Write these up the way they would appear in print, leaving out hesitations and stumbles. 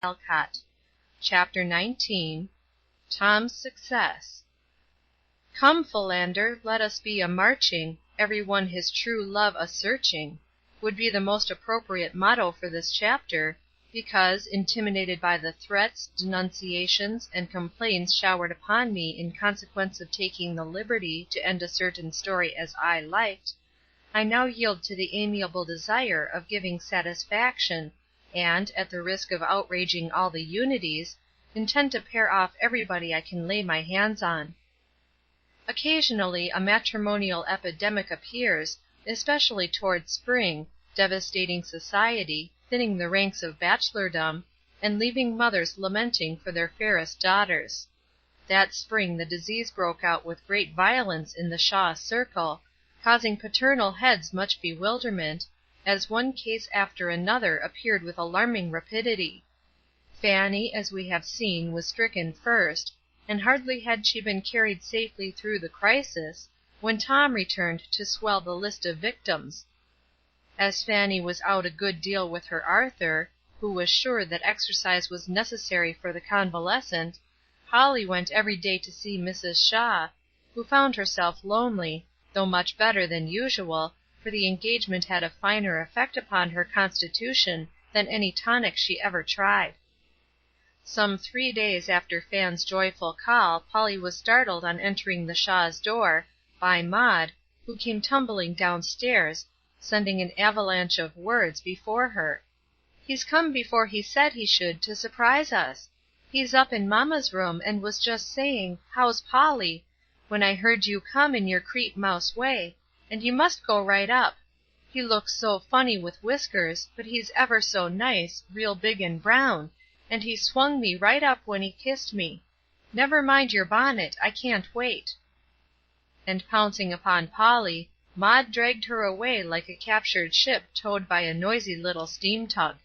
Alcott. Chapter 19. Tom's Success. Come, Philander, let us be a-marching, every one his true love a-searching, would be the most appropriate motto for this chapter, because, intimidated by the threats, denunciations, and complaints showered upon me in consequence of taking the liberty to end a certain story as I liked, I now yield to the amiable desire of giving satisfaction, and, at the risk of outraging all the unities, intend to pair off everybody I can lay my hands on. Occasionally a matrimonial epidemic appears, especially toward spring, devastating society, thinning the ranks of bachelordom, and leaving mothers lamenting for their fairest daughters. That spring the disease broke out with great violence in the Shaw circle, causing paternal heads much bewilderment, as one case after another appeared with alarming rapidity. Fanny, as we have seen, was stricken first, and hardly had she been carried safely through the crisis, when Tom returned to swell the list of victims. As Fanny was out a good deal with her Arthur, who was sure that exercise was necessary for the convalescent, Polly went every day to see Mrs. Shaw, who found herself lonely, though much better than usual, for the engagement had a finer effect upon her constitution than any tonic she ever tried. Some 3 days after Fan's joyful call Polly was startled on entering the Shaws' door, by Maude, who came tumbling downstairs, sending an avalanche of words before her. "He's come before he said he should to surprise us. He's up in mamma's room and was just saying, 'How's Polly?' when I heard you come in your creep mouse way, and you must go right up. He looks so funny with whiskers, but he's ever so nice, real big and brown, and he swung me right up when he kissed me. Never mind your bonnet, I can't wait." And pouncing upon Polly, Maude dragged her away like a captured ship towed by a noisy little steam tug.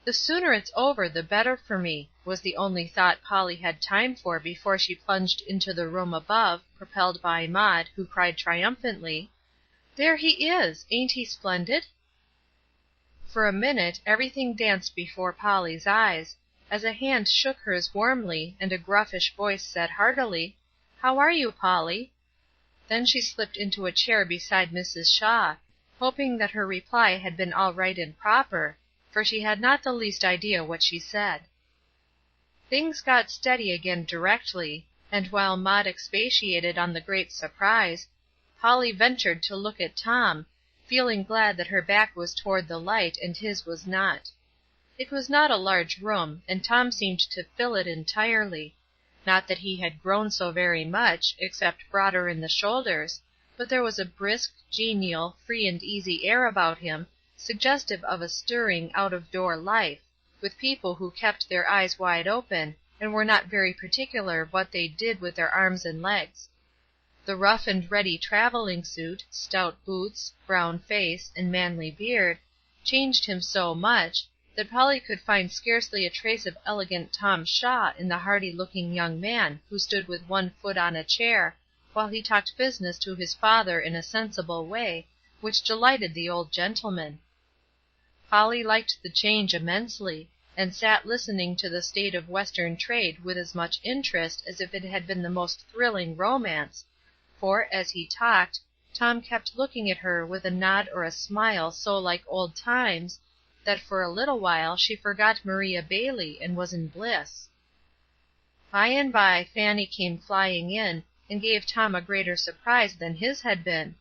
"The sooner it's over the better for me," was the only thought Polly had time for before she plunged into the room above, propelled by Maude, who cried triumphantly, "There he is! Ain't he splendid?" For a minute everything danced before Polly's eyes, as a hand shook hers warmly, and a gruffish voice said heartily, "How are you, Polly?" Then she slipped into a chair beside Mrs. Shaw, hoping that her reply had been all right and proper, for she had not the least idea what she said. Things got steady again directly, and while Maude expatiated on the great surprise, Polly ventured to look at Tom, feeling glad that her back was toward the light and his was not. It was not a large room, and Tom seemed to fill it entirely. Not that he had grown so very much, except broader in the shoulders, but there was a brisk, genial, free and easy air about him, suggestive of a stirring, out-of-door life, with people who kept their eyes wide open, and were not very particular what they did with their arms and legs. The rough and ready traveling suit, stout boots, brown face, and manly beard, changed him so much, that Polly could find scarcely a trace of elegant Tom Shaw in the hardy-looking young man who stood with one foot on a chair, while he talked business to his father in a sensible way, which delighted the old gentleman. Polly liked the change immensely, and sat listening to the state of Western trade with as much interest as if it had been the most thrilling romance, for, as he talked, Tom kept looking at her with a nod or a smile so like old times, that for a little while she forgot Maria Bailey and was in bliss. By and by Fanny came flying in, and gave Tom a greater surprise than his had been.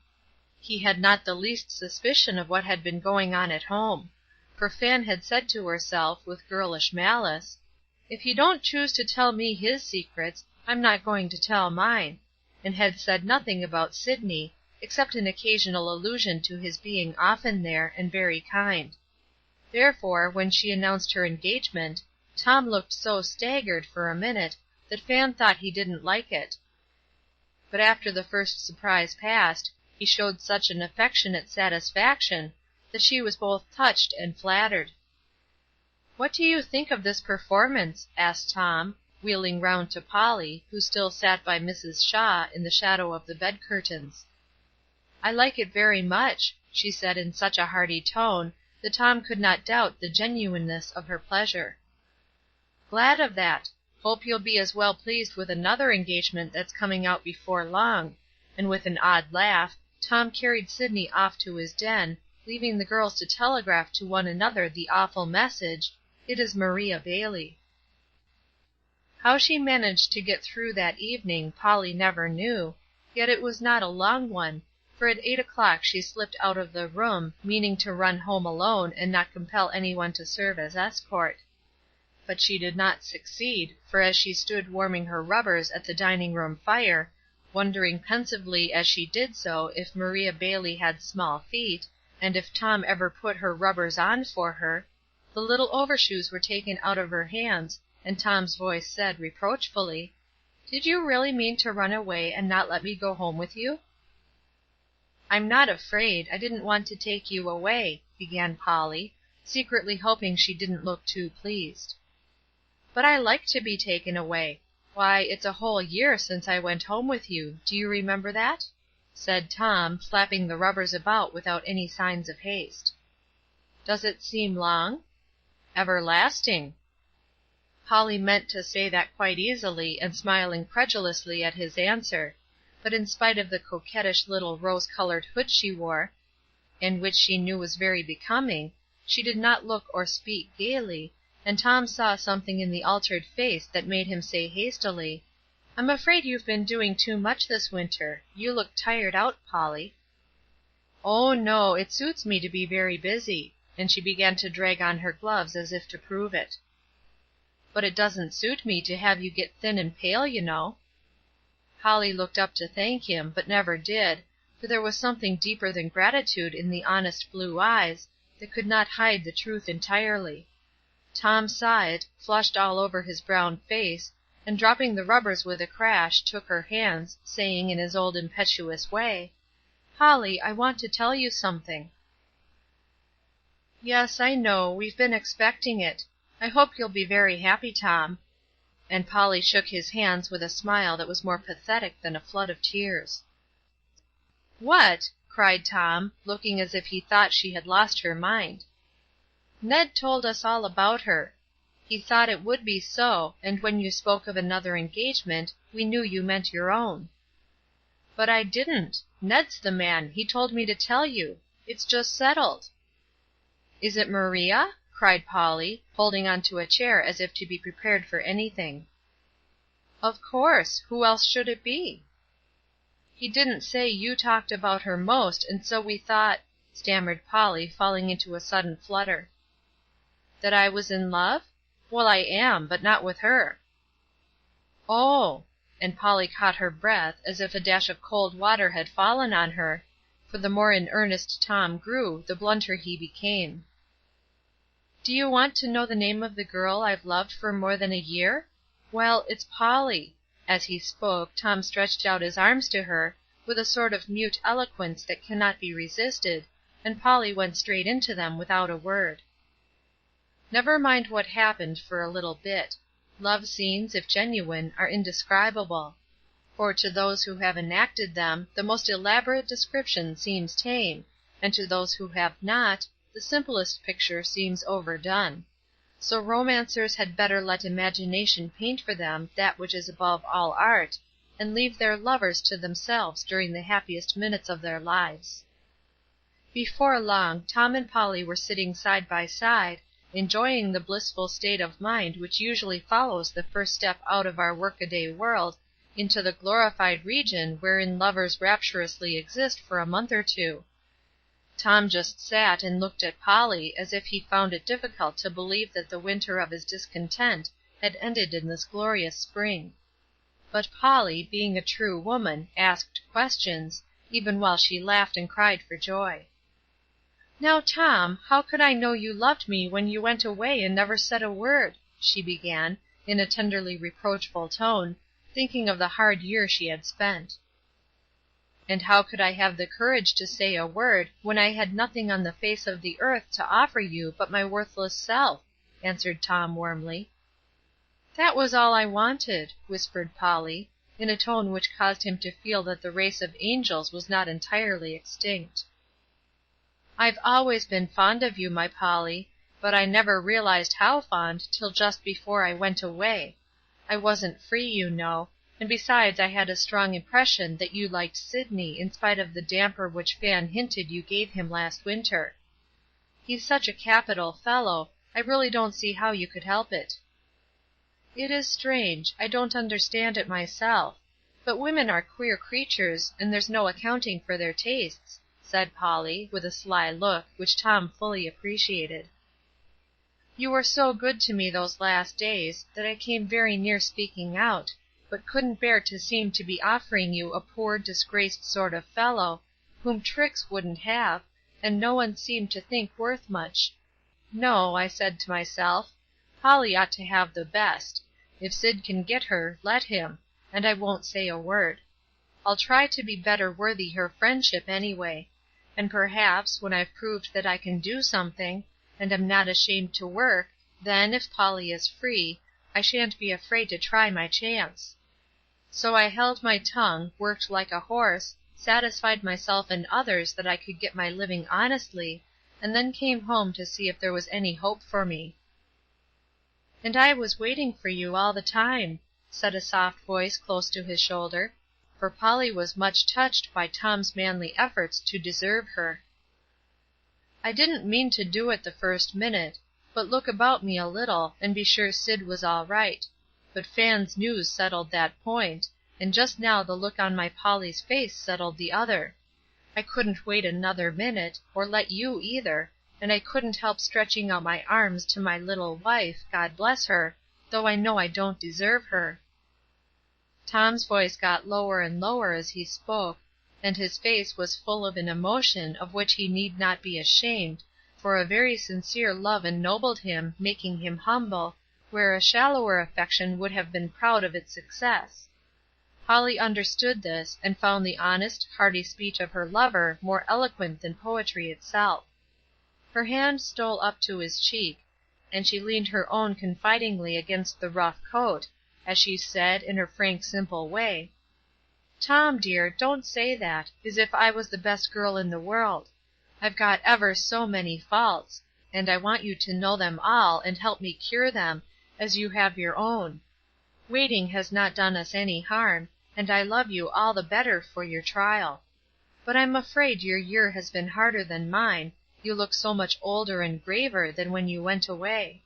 He had not the least suspicion of what had been going on at home, for Fan had said to herself, with girlish malice, "If he don't choose to tell me his secrets, I'm not going to tell mine," and had said nothing about Sidney, except an occasional allusion to his being often there, and very kind. Therefore, when she announced her engagement, Tom looked so staggered for a minute that Fan thought he didn't like it. But after the first surprise passed, he showed such an affectionate satisfaction that she was both touched and flattered. "What do you think of this performance?" asked Tom, wheeling round to Polly, who still sat by Mrs. Shaw in the shadow of the bed curtains. "I like it very much," she said in such a hearty tone that Tom could not doubt the genuineness of her pleasure. "Glad of that. Hope you'll be as well pleased with another engagement that's coming out before long," and with an odd laugh, Tom carried Sidney off to his den, leaving the girls to telegraph to one another the awful message, "It is Maria Bailey." How she managed to get through that evening, Polly never knew, yet it was not a long one, for at 8 o'clock she slipped out of the room, meaning to run home alone and not compel any one to serve as escort. But she did not succeed, for as she stood warming her rubbers at the dining room fire, wondering pensively as she did so if Maria Bailey had small feet, and if Tom ever put her rubbers on for her, the little overshoes were taken out of her hands, and Tom's voice said, reproachfully, "Did you really mean to run away and not let me go home with you?" "I'm not afraid. I didn't want to take you away," began Polly, secretly hoping she didn't look too pleased. "But I like to be taken away. Why, it's a whole year since I went home with you. Do you remember that?" said Tom, flapping the rubbers about without any signs of haste. "Does it seem long?" "Everlasting." Polly meant to say that quite easily, and smile incredulously at his answer, but in spite of the coquettish little rose-colored hood she wore, and which she knew was very becoming, she did not look or speak gaily, and Tom saw something in the altered face that made him say hastily, "I'm afraid you've been doing too much this winter. You look tired out, Polly." "Oh, no, it suits me to be very busy," and she began to drag on her gloves as if to prove it. "But it doesn't suit me to have you get thin and pale, you know." Polly looked up to thank him, but never did, for there was something deeper than gratitude in the honest blue eyes, that could not hide the truth entirely. Tom saw it, flushed all over his brown face, and dropping the rubbers with a crash, took her hands, saying in his old impetuous way, "Polly, I want to tell you something." "Yes, I know, we've been expecting it. I hope you'll be very happy, Tom." And Polly shook his hands with a smile that was more pathetic than a flood of tears. "What?" cried Tom, looking as if he thought she had lost her mind. "Ned told us all about her. He thought it would be so, and when you spoke of another engagement, we knew you meant your own." "But I didn't. Ned's the man. He told me to tell you. It's just settled." "Is it Maria?" cried Polly, holding on to a chair as if to be prepared for anything. "Of course. Who else should it be?" "He didn't say you talked about her most, and so we thought," stammered Polly, falling into a sudden flutter. "That I was in love? Well, I am, but not with her." "Oh!" and Polly caught her breath, as if a dash of cold water had fallen on her, for the more in earnest Tom grew, the blunter he became. "Do you want to know the name of the girl I've loved for more than a year? Well, it's Polly." As he spoke, Tom stretched out his arms to her, with a sort of mute eloquence that cannot be resisted, and Polly went straight into them without a word. Never mind what happened for a little bit. Love scenes, if genuine, are indescribable; for to those who have enacted them, the most elaborate description seems tame, and to those who have not, the simplest picture seems overdone. So romancers had better let imagination paint for them that which is above all art, and leave their lovers to themselves during the happiest minutes of their lives. Before long, Tom and Polly were sitting side by side, enjoying the blissful state of mind which usually follows the first step out of our workaday world into the glorified region wherein lovers rapturously exist for a month or two. Tom just sat and looked at Polly as if he found it difficult to believe that the winter of his discontent had ended in this glorious spring. But Polly, being a true woman, asked questions, even while she laughed and cried for joy. "Now, Tom, how could I know you loved me when you went away and never said a word?" she began, in a tenderly reproachful tone, thinking of the hard year she had spent. "And how could I have the courage to say a word, when I had nothing on the face of the earth to offer you but my worthless self?" answered Tom warmly. "That was all I wanted," whispered Polly, in a tone which caused him to feel that the race of angels was not entirely extinct. I've always been fond of you, my Polly, but I never realized how fond till just before I went away. I wasn't free, you know, and besides I had a strong impression that you liked Sidney in spite of the damper which Fan hinted you gave him last winter. He's such a capital fellow, I really don't see how you could help it." "It is strange, I don't understand it myself; but women are queer creatures, and there's no accounting for their tastes," said Polly, with a sly look, which Tom fully appreciated. "You were so good to me those last days, that I came very near speaking out, but couldn't bear to seem to be offering you a poor, disgraced sort of fellow, whom Trix wouldn't have, and no one seemed to think worth much. No, I said to myself, Polly ought to have the best. If Sid can get her, let him, and I won't say a word. I'll try to be better worthy her friendship anyway, and perhaps, when I've proved that I can do something, and am not ashamed to work, then, if Polly is free, I shan't be afraid to try my chance." So I held my tongue, worked like a horse, satisfied myself and others that I could get my living honestly, and then came home to see if there was any hope for me. "And I was waiting for you all the time," said a soft voice close to his shoulder, for Polly was much touched by Tom's manly efforts to deserve her. "I didn't mean to do it the first minute, but look about me a little, and be sure Sid was all right; but Fan's news settled that point, and just now the look on my Polly's face settled the other. I couldn't wait another minute, or let you either, and I couldn't help stretching out my arms to my little wife, God bless her, though I know I don't deserve her." Tom's voice got lower and lower as he spoke, and his face was full of an emotion of which he need not be ashamed, for a very sincere love ennobled him, making him humble, where a shallower affection would have been proud of its success. Polly understood this, and found the honest, hearty speech of her lover more eloquent than poetry itself. Her hand stole up to his cheek, and she leaned her own confidingly against the rough coat, as she said, in her frank, simple way, "Tom, dear, don't say that, as if I was the best girl in the world. I've got ever so many faults, and I want you to know them all, and help me cure them, as you have your own. Waiting has not done us any harm, and I love you all the better for your trial. But I'm afraid your year has been harder than mine, you look so much older and graver than when you went away.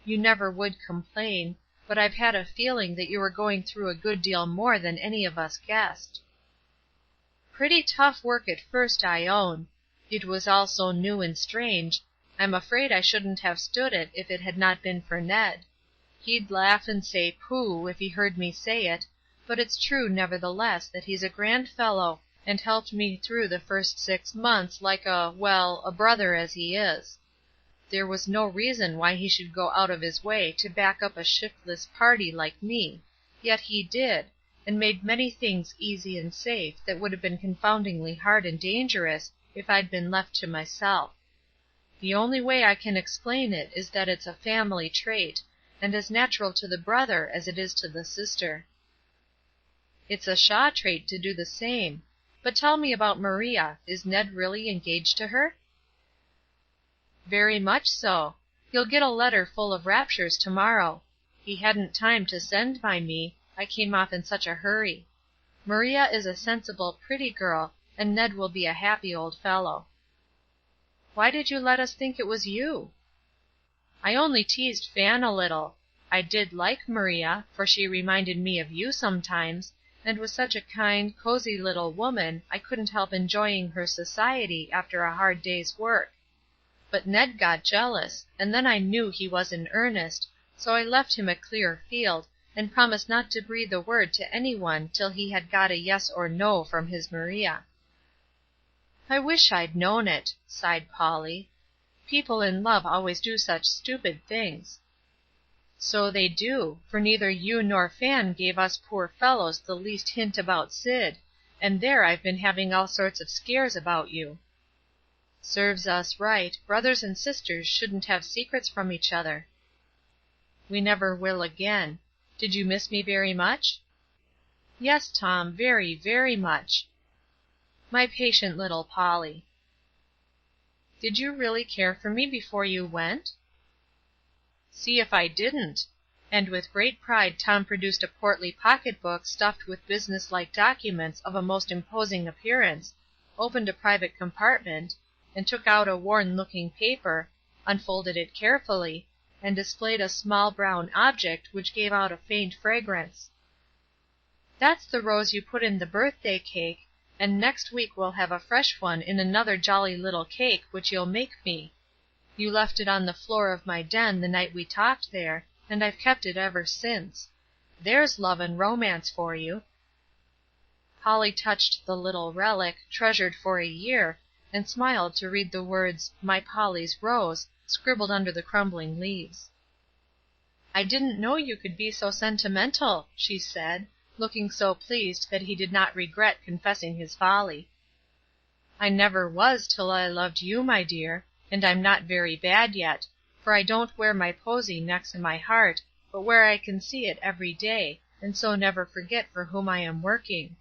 You never would complain, but I've had a feeling that you were going through a good deal more than any of us guessed." "Pretty tough work at first, I own. It was all so new and strange, I'm afraid I shouldn't have stood it if it had not been for Ned. He'd laugh and say 'Pooh!' if he heard me say it, but it's true nevertheless that he's a grand fellow, and helped me through the first 6 months like a brother as he is. There was no reason why he should go out of his way to back up a shiftless party like me, yet he did, and made many things easy and safe that would have been confoundingly hard and dangerous if I'd been left to myself. The only way I can explain it is that it's a family trait, and as natural to the brother as it is to the sister." "It's a Shaw trait to do the same. But tell me about Maria. Is Ned really engaged to her?" "Very much so. You'll get a letter full of raptures to morrow. He hadn't time to send by me, I came off in such a hurry. Maria is a sensible, pretty girl, and Ned will be a happy old fellow." "Why did you let us think it was you?" "I only teased Fan a little. I did like Maria, for she reminded me of you sometimes, and was such a kind, cozy little woman I couldn't help enjoying her society after a hard day's work. But Ned got jealous, and then I knew he was in earnest, so I left him a clear field, and promised not to breathe a word to any one till he had got a yes or no from his Maria." "I wish I'd known it," sighed Polly. "People in love always do such stupid things." "So they do, for neither you nor Fan gave us poor fellows the least hint about Sid, and there I've been having all sorts of scares about you." "Serves us right, brothers and sisters shouldn't have secrets from each other." "We never will again. Did you miss me very much?" "Yes, Tom, very, very much." "My patient little Polly." Did you really care for me before you went?" "See if I didn't." And with great pride Tom produced a portly pocketbook stuffed with businesslike documents of a most imposing appearance, opened a private compartment, and took out a worn looking paper, unfolded it carefully, and displayed a small brown object which gave out a faint fragrance. "That's the rose you put in the birthday cake, and next week we'll have a fresh one in another jolly little cake which you'll make me. You left it on the floor of my den the night we talked there, and I've kept it ever since. There's love and romance for you." Polly touched the little relic, treasured for a year, and smiled to read the words, "My Polly's rose," scribbled under the crumbling leaves. "I didn't know you could be so sentimental," she said, looking so pleased that he did not regret confessing his folly. "I never was till I loved you, my dear, and I'm not very bad yet, for I don't wear my posy next my heart, but where I can see it every day, and so never forget for whom I am working.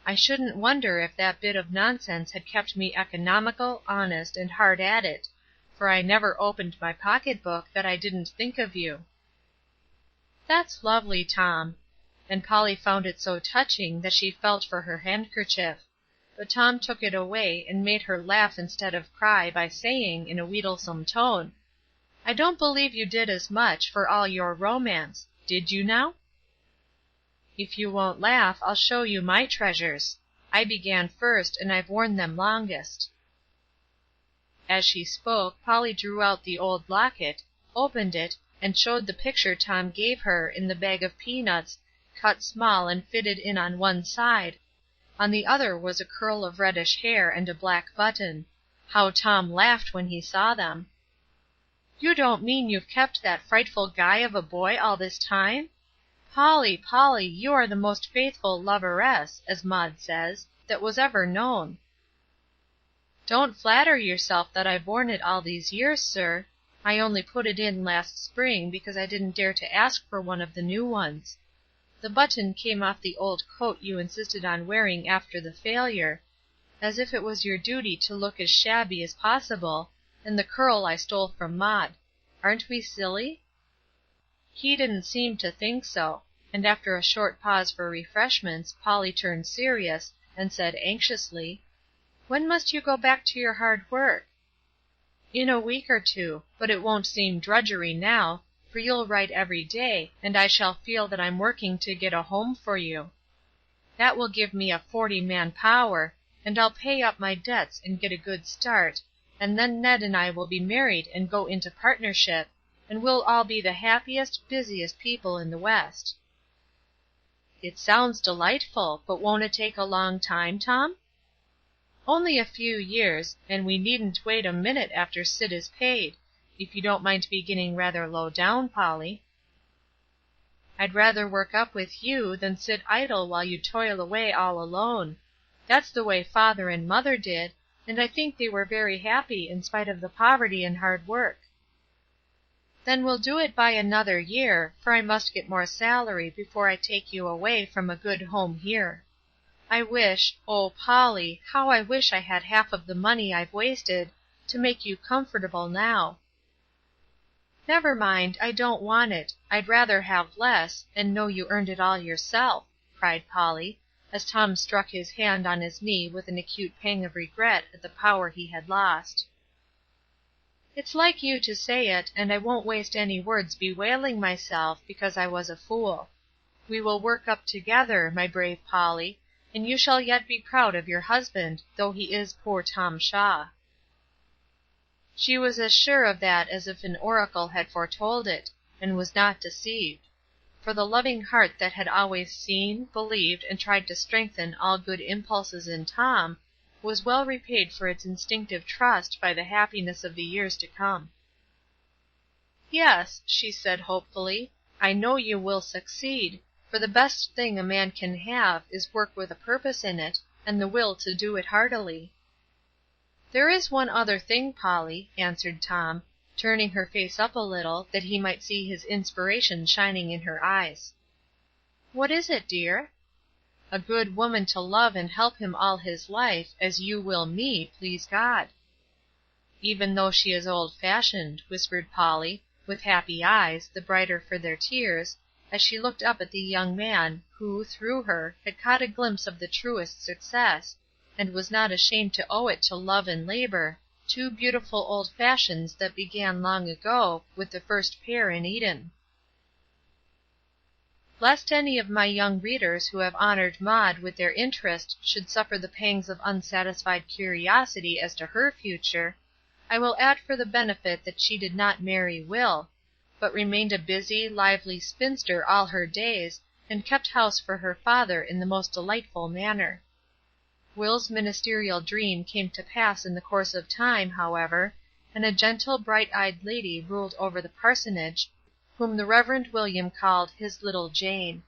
I shouldn't wonder if that bit of nonsense had kept me economical, honest, and hard at it, for I never opened my pocketbook that I didn't think of you." "That's lovely, Tom." And Polly found it so touching that she felt for her handkerchief; but Tom took it away, and made her laugh instead of cry by saying, in a wheedlesome tone, "I don't believe you did as much, for all your romance. Did you now?" "If you won't laugh, I'll show you my treasures. I began first, and I've worn them longest." As she spoke, Polly drew out the old locket, opened it, and showed the picture Tom gave her in the bag of peanuts, cut small and fitted in on one side. On the other was a curl of reddish hair and a black button. How Tom laughed when he saw them. "You don't mean you've kept that frightful guy of a boy all this time? Polly, Polly, you are the most faithful 'loveress,' as Maude says, that was ever known." "Don't flatter yourself that I've worn it all these years, sir. I only put it in last spring because I didn't dare to ask for one of the new ones. The button came off the old coat you insisted on wearing after the failure, as if it was your duty to look as shabby as possible, and the curl I stole from Maude. Aren't we silly?" He didn't seem to think so, and after a short pause for refreshments, Polly turned serious, and said anxiously, "When must you go back to your hard work?" "In a week or two, but it won't seem drudgery now, for you'll write every day, and I shall feel that I'm working to get a home for you. That will give me a 40-man power, and I'll pay up my debts and get a good start, and then Ned and I will be married and go into partnership, and we'll all be the happiest, busiest people in the West." "It sounds delightful, but won't it take a long time, Tom?" "Only a few years, and we needn't wait a minute after Sid is paid, if you don't mind beginning rather low down, Polly." "I'd rather work up with you than sit idle while you toil away all alone. That's the way father and mother did, and I think they were very happy in spite of the poverty and hard work." "Then we'll do it by another year, for I must get more salary before I take you away from a good home here. I wish, oh, Polly, how I wish I had half of the money I've wasted, to make you comfortable now." "Never mind, I don't want it. I'd rather have less, and know you earned it all yourself," cried Polly, as Tom struck his hand on his knee with an acute pang of regret at the power he had lost. "It's like you to say it, and I won't waste any words bewailing myself because I was a fool. We will work up together, my brave Polly, and you shall yet be proud of your husband, though he is poor Tom Shaw." She was as sure of that as if an oracle had foretold it, and was not deceived; for the loving heart that had always seen, believed, and tried to strengthen all good impulses in Tom, was well repaid for its instinctive trust by the happiness of the years to come. "Yes," she said hopefully, "I know you will succeed, for the best thing a man can have is work with a purpose in it, and the will to do it heartily." "There is one other thing, Polly," answered Tom, turning her face up a little, that he might see his inspiration shining in her eyes. "What is it, dear?" "A good woman to love and help him all his life, as you will me, please God." "Even though she is old fashioned," whispered Polly, with happy eyes, the brighter for their tears, as she looked up at the young man, who, through her, had caught a glimpse of the truest success, and was not ashamed to owe it to love and labor, two beautiful old fashions that began long ago, with the first pair in Eden. Lest any of my young readers who have honored Maude with their interest should suffer the pangs of unsatisfied curiosity as to her future, I will add for the benefit that she did not marry Will, but remained a busy, lively spinster all her days, and kept house for her father in the most delightful manner. Will's ministerial dream came to pass in the course of time, however, and a gentle, bright eyed lady ruled over the parsonage, whom the Reverend William called "his little Jane."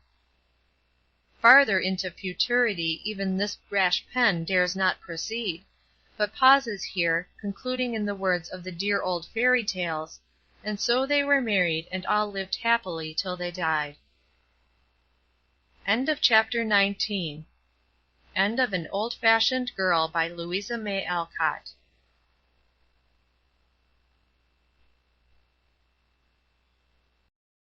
Farther into futurity even this rash pen dares not proceed, but pauses here, concluding in the words of the dear old fairy tales, "And so they were married, and all lived happily till they died." End of Chapter 19. End of An Old Fashioned Girl by Louisa May Alcott.